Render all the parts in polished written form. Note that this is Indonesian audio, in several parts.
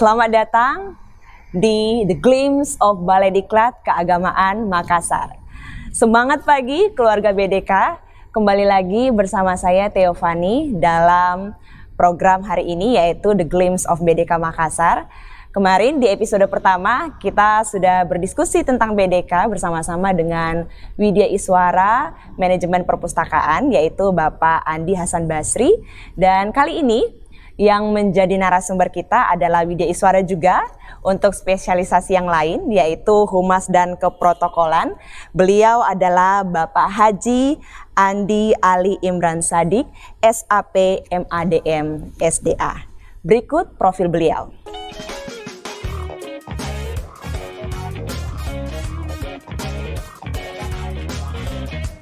Selamat datang di The Glimpse of Balai Diklat Keagamaan Makassar. Semangat pagi keluarga BDK, kembali lagi bersama saya Theophany dalam program hari ini yaitu The Glimpse of BDK Makassar. Kemarin di episode pertama kita sudah berdiskusi tentang BDK bersama-sama dengan Widya Iswara, Manajemen Perpustakaan, yaitu Bapak Andi Hasan Basri. Dan kali ini yang menjadi narasumber kita adalah Widya Iswara juga untuk spesialisasi yang lain yaitu Humas dan Keprotokolan. Beliau adalah Bapak Haji Andi Ali Imran Sadik, SAP MADM SDA. Berikut profil beliau.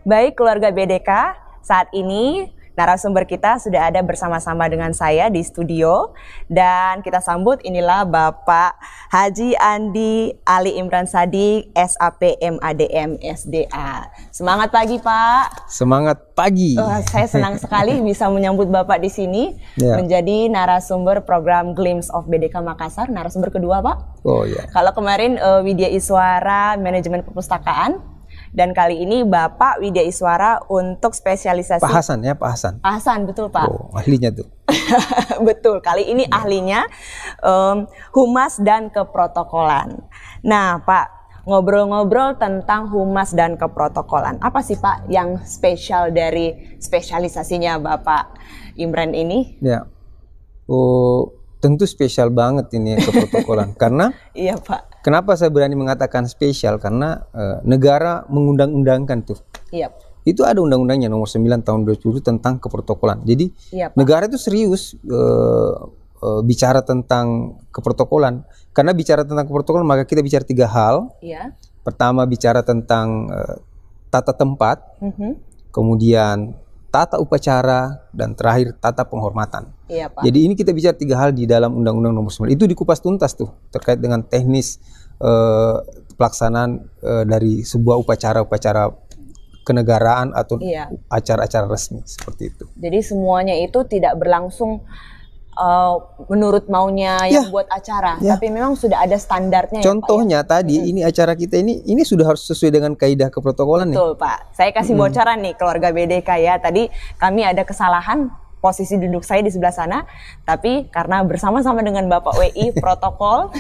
Baik keluarga BDK, saat ini narasumber kita sudah ada bersama-sama dengan saya di studio dan kita sambut inilah Bapak Haji Andi Ali Imran Sadik, SAP MADM SDA. Semangat pagi Pak. Semangat pagi. Saya senang sekali bisa menyambut Bapak di sini menjadi narasumber program Glimpse of BDK Makassar, narasumber kedua Pak. Oh ya. Kalau kemarin Widya Iswara, Manajemen Perpustakaan. Dan kali ini Bapak Widya Iswara untuk spesialisasi Pak Hasan ya, Pak Hasan. Pak Hasan, betul Pak. Oh, ahlinya tuh. Betul, kali ini ahlinya Humas dan Keprotokolan. Nah Pak, ngobrol-ngobrol tentang Humas dan Keprotokolan. Apa sih Pak yang spesial dari spesialisasinya Bapak Imran ini? Ya, tentu spesial banget ini keprotokolan. Karena iya Pak. Kenapa saya berani mengatakan spesial? Karena negara mengundang-undangkan tuh. Iya. Itu ada undang-undangnya nomor 9 tahun 2007 tentang keprotokolan. Jadi negara itu serius bicara tentang keprotokolan. Karena bicara tentang keprotokolan maka kita bicara 3 hal. Iya. Pertama bicara tentang tata tempat, kemudian tata upacara, dan terakhir tata penghormatan. Iya, Pak. Jadi ini kita bicara 3 hal di dalam Undang-Undang Nomor 9. Itu dikupas tuntas tuh terkait dengan teknis pelaksanaan dari sebuah upacara-upacara kenegaraan atau acara-acara resmi seperti itu. Jadi semuanya itu tidak berlangsung menurut maunya yang buat acara, tapi memang sudah ada standarnya. Contohnya ya, Pak, tadi ini acara kita ini sudah harus sesuai dengan kaidah keprotokolan. Betul, Pak. Saya kasih bocoran nih keluarga BDK ya. Tadi kami ada kesalahan posisi duduk saya di sebelah sana, tapi karena bersama-sama dengan Bapak WI protokol,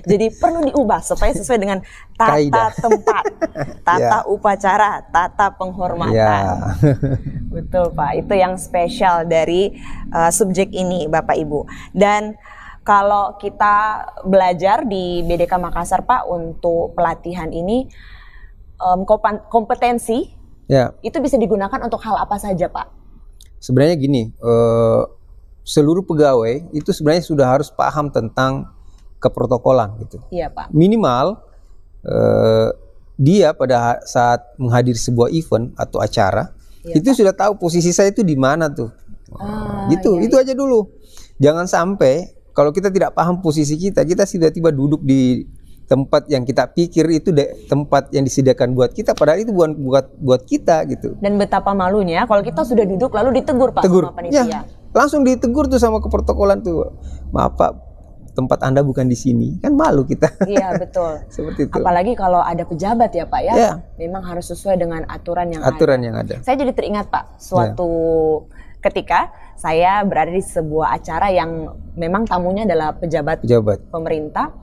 jadi perlu diubah supaya sesuai dengan tata tempat, tata upacara, tata penghormatan. Betul Pak, itu yang spesial dari subjek ini Bapak Ibu. Dan kalau kita belajar di BDK Makassar Pak untuk pelatihan ini, kompetensi itu bisa digunakan untuk hal apa saja Pak? Sebenarnya gini, seluruh pegawai itu sebenarnya sudah harus paham tentang keprotokolan gitu. Iya Pak. Minimal dia pada saat menghadiri sebuah event atau acara itu sudah tahu posisi saya itu di mana tuh. Itu aja dulu. Jangan sampai kalau kita tidak paham posisi kita tiba-tiba duduk di tempat yang kita pikir itu tempat yang disediakan buat kita, padahal itu bukan buat kita gitu. Dan betapa malunya kalau kita sudah duduk lalu ditegur Pak sama panitia. Ya, langsung ditegur tuh sama keprotokolan tuh. Maaf Pak, tempat Anda bukan di sini. Kan malu kita. Iya betul. Seperti itu. Apalagi kalau ada pejabat ya Pak ya. Memang harus sesuai dengan aturan yang ada. Saya jadi teringat Pak, suatu ketika saya berada di sebuah acara yang memang tamunya adalah pejabat pemerintah.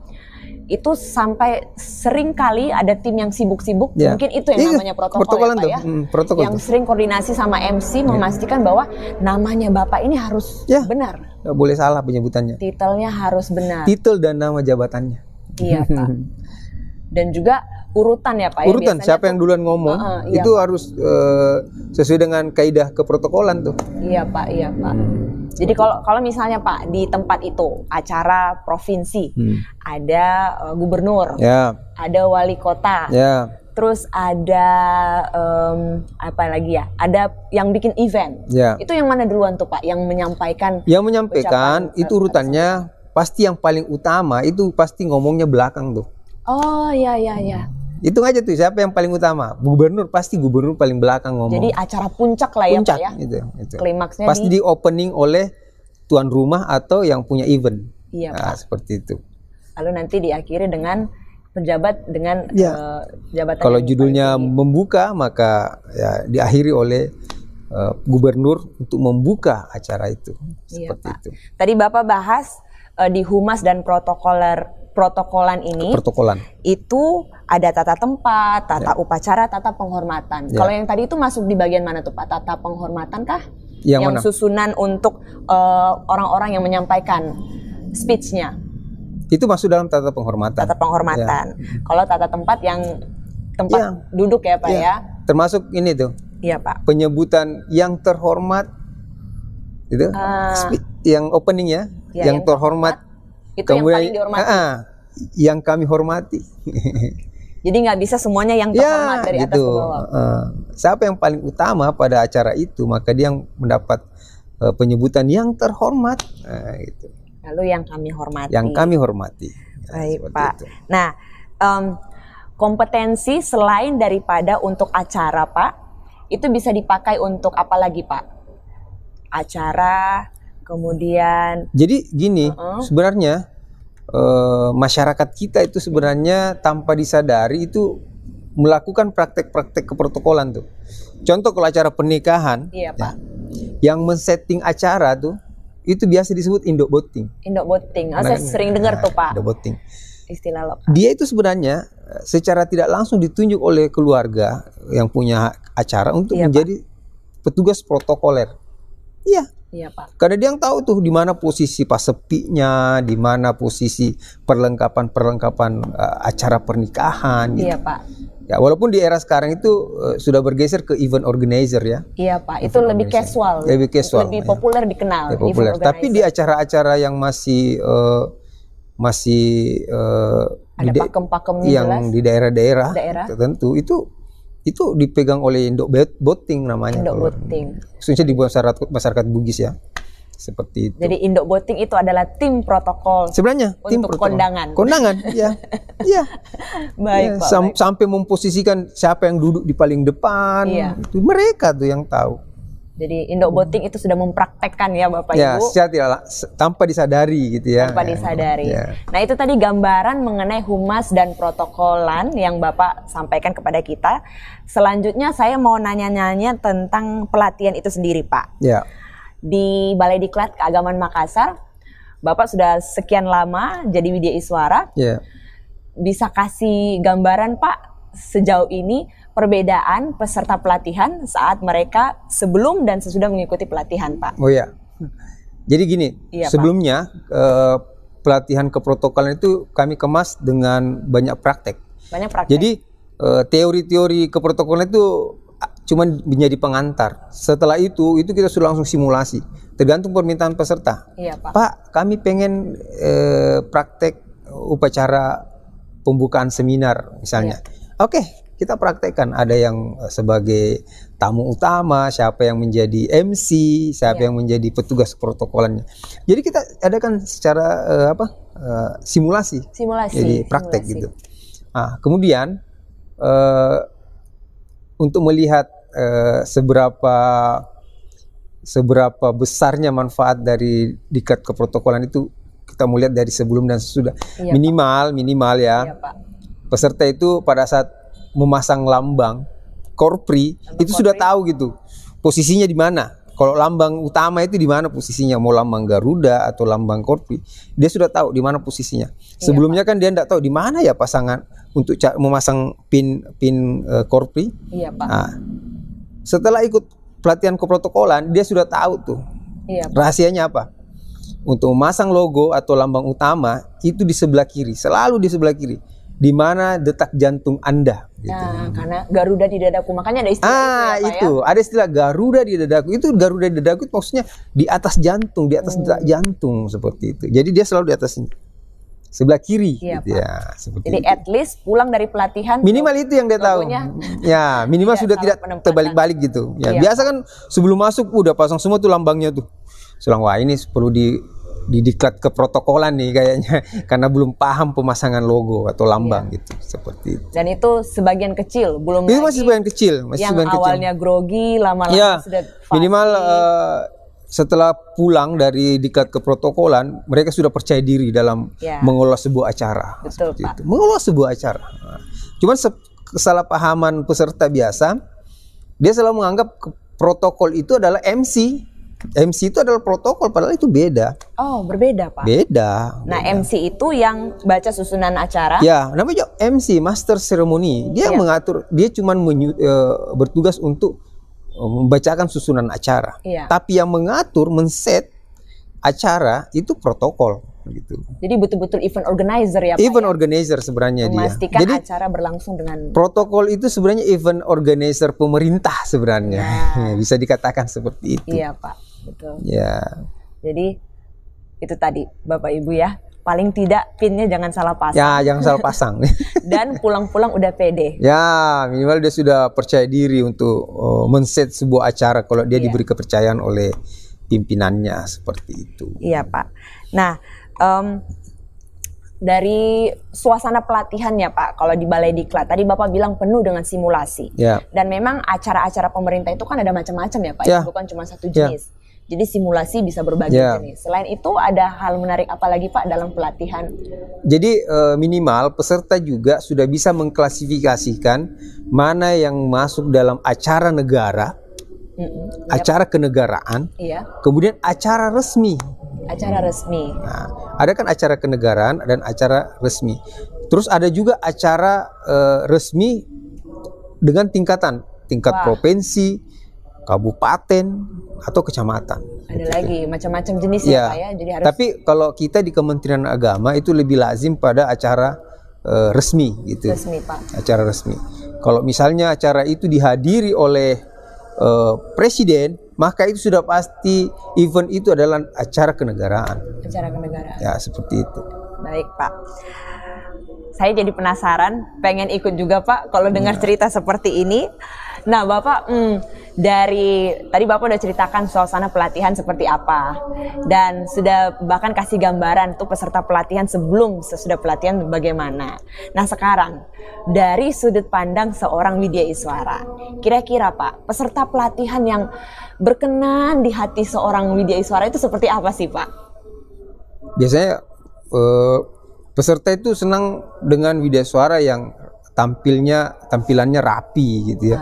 Itu sampai sering kali ada tim yang sibuk-sibuk, mungkin itu yang namanya protokol ya Pak ya, yang sering koordinasi sama MC memastikan bahwa namanya Bapak ini harus benar. Nggak boleh salah penyebutannya. Titelnya harus benar. Titel dan nama jabatannya. Iya Pak. Dan juga urutan ya Pak. Urutan siapa yang duluan ngomong itu harus sesuai dengan kaidah keprotokolan tuh. Iya Pak, iya Pak. Jadi kalau misalnya Pak di tempat itu acara provinsi, ada gubernur, ada wali kota, terus ada apa lagi ya? Ada yang bikin event. Itu yang mana duluan tuh Pak? Yang menyampaikan? Yang menyampaikan itu urutannya pasti yang paling utama itu pasti ngomongnya belakang tuh. Oh iya. Hitung aja tuh siapa yang paling utama. Gubernur pasti gubernur paling belakang ngomong. Jadi acara puncak lah ya Pak ya. Itu. Klimaksnya pasti di opening oleh tuan rumah atau yang punya event. Iya, Nah, Pak. seperti itu. Lalu nanti diakhiri dengan pejabat dengan Ya. jabatan Kalau yang judulnya paling tinggi. membuka, maka ya diakhiri oleh gubernur untuk membuka acara itu. Iya, Seperti Pak. itu. Tadi Bapak bahas di humas dan protokolan ini Protokolan. itu ada tata tempat, tata upacara, tata penghormatan. Ya. Kalau yang tadi itu masuk di bagian mana tuh Pak? Tata penghormatan kah? Yang mana? Susunan untuk orang-orang yang menyampaikan speech-nya. Itu masuk dalam tata penghormatan. Tata penghormatan. Kalau tata tempat yang tempat Ya. duduk ya Pak ya. Termasuk ini tuh, Iya Pak. penyebutan yang terhormat. Itu yang opening ya, Ya, yang terhormat. Itu yang paling dihormati. Yang kami hormati. Jadi nggak bisa semuanya yang terhormat dari atas ke bawah. Siapa yang paling utama pada acara itu, maka dia yang mendapat penyebutan yang terhormat. Gitu. Lalu yang kami hormati. Yang kami hormati. Baik seperti Pak. itu. Nah, kompetensi selain daripada untuk acara Pak, itu bisa dipakai untuk apa lagi Pak? Acara, kemudian. Jadi gini, sebenarnya masyarakat kita itu sebenarnya tanpa disadari itu melakukan praktek-praktek keprotokolan tuh. Contoh kalau acara pernikahan, Iya Pak. yang men-setting acara tuh itu biasa disebut indok-boting. Indok-boting. Saya sering dengar tuh Pak. Indok-boting. Istilah lokal. Dia itu sebenarnya secara tidak langsung ditunjuk oleh keluarga yang punya acara untuk Iya, menjadi petugas protokoler. Iya. Iya Pak. Karena dia yang tahu tuh di mana posisi pasepinya, di mana posisi perlengkapan acara pernikahan. Gitu. Iya Pak. Ya, walaupun di era sekarang itu sudah bergeser ke event organizer ya. Iya Pak. Itu lebih casual. Lebih casual. Lebih populer dikenal. Lebih populer. event Tapi di acara-acara yang masih ada pakem-pakemnya yang jelas. di daerah-daerah Daerah. tertentu itu dipegang oleh indok-boting namanya. Indok-boting. Khususnya di masyarakat Bugis ya. Seperti itu. Jadi indok-boting itu adalah tim protokol. Sebenarnya tim untuk protokol. kondangan. Kondangan, ya. Iya. Baik Ya, Pak. Baik. sampai memposisikan siapa yang duduk di paling depan. Iya. Itu mereka tuh yang tahu. Jadi indok-boting itu sudah mempraktekkan ya Bapak Ya, Ibu. secara tanpa disadari gitu ya. Tanpa disadari. Ya. Nah itu tadi gambaran mengenai humas dan protokolan yang Bapak sampaikan kepada kita. Selanjutnya saya mau nanya-nanya tentang pelatihan itu sendiri Pak. Ya. Di Balai Diklat Keagamaan Makassar, Bapak sudah sekian lama jadi Widya Iswara. Ya. Bisa kasih gambaran Pak sejauh ini perbedaan peserta pelatihan saat mereka sebelum dan sesudah mengikuti pelatihan Pak? Oh ya. Jadi gini, Iya, sebelumnya pelatihan keprotokolan itu kami kemas dengan banyak praktek. Banyak praktek. Jadi teori-teori keprotokolan itu cuma menjadi pengantar. Setelah itu kita sudah langsung simulasi. Tergantung permintaan peserta. Iya Pak. Pak, kami pengen praktek upacara pembukaan seminar misalnya. Oke, kita praktekkan. Ada yang sebagai tamu utama, siapa yang menjadi MC, siapa yang menjadi petugas protokolannya. Jadi kita adakan secara simulasi. Simulasi. Jadi praktek gitu. Nah, kemudian untuk melihat seberapa besarnya manfaat dari diklat keprotokolan itu, kita melihat dari sebelum dan sesudah. Iya, minimal ya. Iya Pak. Peserta itu pada saat memasang lambang korpri itu sudah tahu gitu posisinya di mana. Kalau lambang utama itu di mana posisinya, mau lambang Garuda atau lambang korpri, dia sudah tahu di mana posisinya. Sebelumnya kan dia tidak tahu di mana ya pasangan untuk memasang pin korpri. Iya Pak. Nah, setelah ikut pelatihan keprotokolan, dia sudah tahu tuh. Iya Pak. Rahasianya apa? Untuk memasang logo atau lambang utama itu di sebelah kiri, selalu di sebelah kiri. Di mana detak jantung Anda gitu. Nah, karena Garuda di dadaku, makanya ada istilah itu ya Pak itu ya? ada istilah Garuda di dadaku. Itu Garuda di dadaku itu maksudnya di atas jantung, di atas detak jantung seperti itu. Jadi dia selalu di atas sebelah kiri Iya, gitu Pak. ya, seperti Jadi itu. at least pulang dari pelatihan Minimal itu yang dia tahu. logonya Ya, minimal tidak sudah salah tidak penempatan. terbalik-balik gitu. Ya, Iya, biasa kan sebelum masuk udah pasang semua tuh lambangnya tuh. Selang wah ini perlu diklat keprotokolan nih kayaknya karena belum paham pemasangan logo atau lambang gitu, seperti itu. Dan itu sebagian kecil, belum Itu lagi masih sebagian kecil, masih yang sebagian kecil. awalnya grogi lama-lama Ya, sudah minimal setelah pulang dari diklat keprotokolan, mereka sudah percaya diri dalam mengelola sebuah acara. Betul, Pak. Itu. Mengelola sebuah acara. Nah, cuman kesalahpahaman peserta biasa, dia selalu menganggap protokol itu adalah MC. MC itu adalah protokol, padahal itu beda. Oh, berbeda, Pak. Beda. Nah, MC itu yang baca susunan acara. Ya, namanya MC, Master Ceremony. Dia mengatur, dia cuma bertugas untuk membacakan susunan acara. Tapi yang mengatur, men-set acara itu protokol gitu. Jadi betul-betul event organizer ya, Pak. Event organizer sebenarnya dia. Memastikan acara berlangsung dengan protokol itu sebenarnya event organizer pemerintah sebenarnya. Bisa dikatakan seperti itu. Iya, Pak. Betul. Ya. Jadi itu tadi Bapak Ibu ya. Paling tidak pinnya jangan salah pasang. Ya, jangan salah pasang. Dan pulang-pulang udah pede. Ya, minimal dia sudah percaya diri untuk men-set sebuah acara kalau dia diberi kepercayaan oleh pimpinannya seperti itu. Iya, Pak. Nah, dari suasana pelatihan ya Pak, kalau di Balai Diklat tadi Bapak bilang penuh dengan simulasi. Dan memang acara-acara pemerintah itu kan ada macam-macam ya Pak, bukan cuma satu jenis. Jadi simulasi bisa berbagai jenis. Selain itu ada hal menarik apa lagi Pak dalam pelatihan? Jadi minimal peserta juga sudah bisa mengklasifikasikan mana yang masuk dalam acara negara, acara kenegaraan, kemudian acara resmi. Acara resmi. Nah, ada kan acara kenegaraan dan acara resmi. Terus ada juga acara resmi dengan tingkat provinsi, kabupaten atau kecamatan. Ada lagi macam-macam jenisnya Pak ya. Jadi harus. Tapi kalau kita di Kementerian Agama itu lebih lazim pada acara resmi gitu. Resmi Pak. Acara resmi. Kalau misalnya acara itu dihadiri oleh presiden, maka itu sudah pasti event itu adalah acara kenegaraan. Acara kenegaraan. Ya, seperti itu. Baik, Pak. Saya jadi penasaran, pengen ikut juga, Pak, kalau dengar cerita seperti ini. Nah, Bapak, dari tadi Bapak udah ceritakan suasana pelatihan seperti apa. Dan sudah bahkan kasih gambaran tuh peserta pelatihan sebelum sesudah pelatihan bagaimana. Nah, sekarang dari sudut pandang seorang Widya Iswara, kira-kira Pak, peserta pelatihan yang berkenan di hati seorang Widya Iswara itu seperti apa sih Pak? Biasanya peserta itu senang dengan Widya Iswara yang tampilannya rapi gitu ya,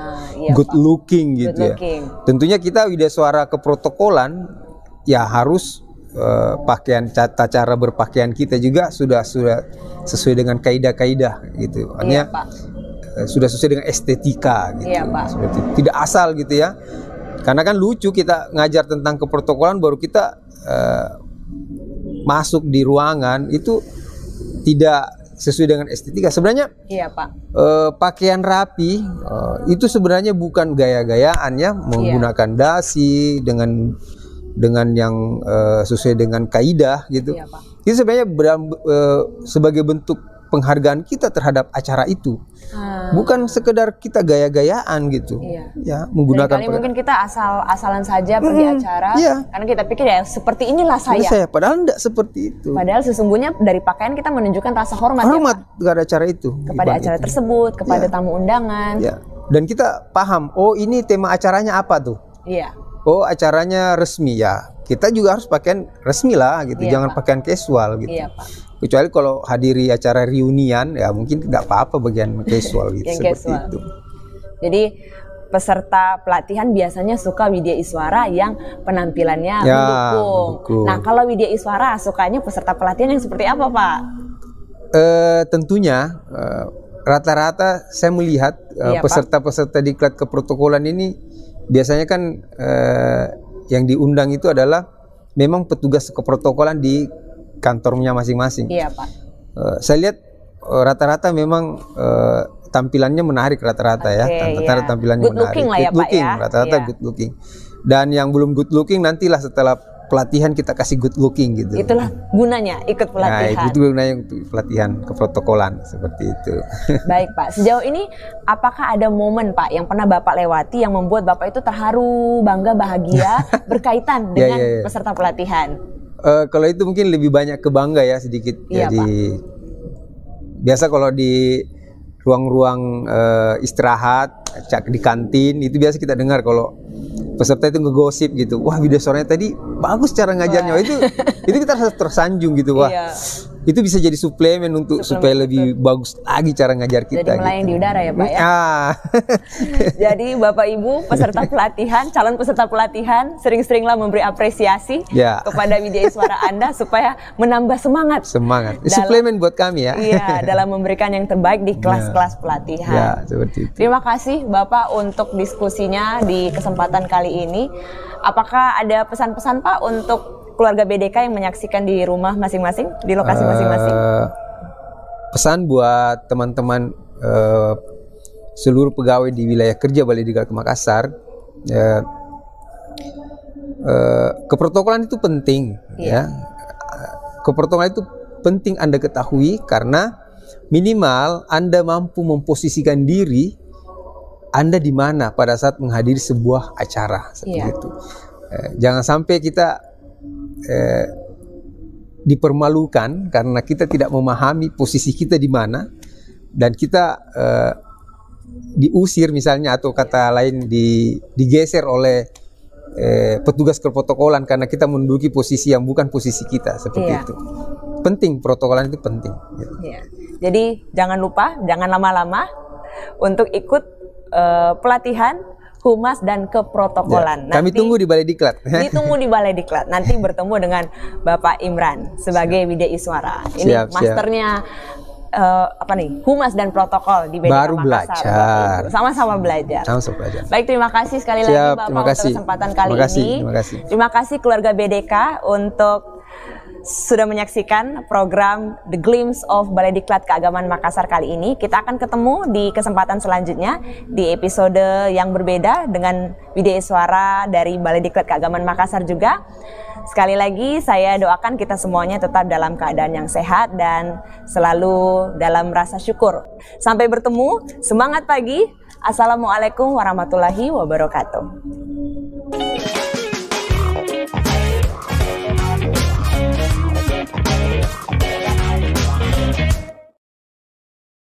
good looking gitu ya. Tentunya kita Widya Iswara keprotokolan ya harus pakaian, tata cara berpakaian kita juga sudah sesuai dengan kaidah-kaidah gitu. Artinya sudah sesuai dengan estetika gitu. Seperti tidak asal gitu ya. Karena kan lucu kita ngajar tentang keprotokolan baru kita masuk di ruangan itu tidak sesuai dengan estetika. Sebenarnya pakaian rapi itu sebenarnya bukan gaya-gayaan ya, menggunakan dasi dengan yang sesuai dengan kaidah gitu. Itu sebenarnya sebagai bentuk penghargaan kita terhadap acara itu. Bukan sekedar kita gaya-gayaan gitu. Ya, menggunakan mungkin kita asal-asalan saja pergi acara karena kita pikir ya seperti inilah saya. Padahal enggak seperti itu. Padahal sesungguhnya dari pakaian kita menunjukkan rasa hormat kepada acara itu. Kepada acara tersebut, kepada tamu undangan. Dan kita paham, oh ini tema acaranya apa tuh? Oh acaranya resmi ya. Kita juga harus pakaian resmi lah gitu. Jangan pakaian casual gitu. Kecuali kalau hadiri acara reunian ya mungkin tidak apa-apa bagian casual gitu. Seperti itu. Jadi peserta pelatihan biasanya suka Widya Iswara yang penampilannya mendukung. Nah, kalau Widya Iswara sukanya peserta pelatihan yang seperti apa, Pak? Tentunya rata-rata saya melihat peserta-peserta diklat keprotokolan ini biasanya kan yang diundang itu adalah memang petugas keprotokolan di kantornya masing-masing. Pak. Saya lihat rata-rata memang tampilannya menarik rata-rata ya. Rata-rata tampilannya good menarik. Looking lah ya, good looking, Pak ya. Rata-rata good looking. Dan yang belum good looking nantilah setelah pelatihan kita kasih good looking gitu. Itulah gunanya ikut pelatihan. Nah, itu gunanya untuk pelatihan keprotokolan seperti itu. Baik Pak, sejauh ini apakah ada momen Pak yang pernah Bapak lewati yang membuat Bapak itu terharu, bangga, bahagia berkaitan dengan peserta pelatihan? Kalau itu mungkin lebih banyak ke bangga ya sedikit. Jadi biasa kalau di ruang-ruang istirahat di kantin itu biasa kita dengar kalau peserta itu ngegosip gitu, wah video suaranya tadi bagus cara ngajarnya. Wah, itu kita harus tersanjung gitu, wah itu bisa jadi suplemen untuk supaya lebih bagus lagi cara ngajar kita. Jadi melayang gitu. Di udara ya Pak ya. Jadi Bapak Ibu peserta pelatihan, calon peserta pelatihan, sering-seringlah memberi apresiasi kepada Widya Iswara Anda supaya menambah semangat. Suplemen buat kami ya. Iya, dalam memberikan yang terbaik di kelas-kelas pelatihan. Ya, seperti itu. Terima kasih Bapak untuk diskusinya di kesempatan kali ini. Apakah ada pesan-pesan Pak untuk keluarga BDK yang menyaksikan di rumah masing-masing, di lokasi masing-masing? Pesan buat teman-teman seluruh pegawai di wilayah kerja Balai Diklat Makassar, keprotokolan itu penting, ya. Keprotokolan itu penting Anda ketahui karena minimal Anda mampu memposisikan diri Anda di mana pada saat menghadiri sebuah acara seperti itu. Jangan sampai kita dipermalukan karena kita tidak memahami posisi kita di mana dan kita diusir misalnya, atau kata lain digeser oleh petugas keprotokolan karena kita menduduki posisi yang bukan posisi kita seperti itu. Penting, protokolan itu penting. Jadi jangan lupa, jangan lama-lama untuk ikut pelatihan Humas dan Keprotokolan. Kami tunggu di Balai Diklat. Ditunggu di Balai Diklat. Nanti bertemu dengan Bapak Imran sebagai Widya Iswara. Ini masternya Humas dan Protokol di BDK Baru Makassar. Belajar. Sama-sama belajar. Baik, terima kasih sekali lagi Bapak untuk kesempatan kali ini. Terima kasih keluarga BDK untuk sudah menyaksikan program The Glimpse of Balai Diklat Keagamaan Makassar kali ini. Kita akan ketemu di kesempatan selanjutnya di episode yang berbeda dengan Widya Iswara dari Balai Diklat Keagamaan Makassar juga. Sekali lagi saya doakan kita semuanya tetap dalam keadaan yang sehat dan selalu dalam rasa syukur. Sampai bertemu, semangat pagi. Assalamualaikum warahmatullahi wabarakatuh.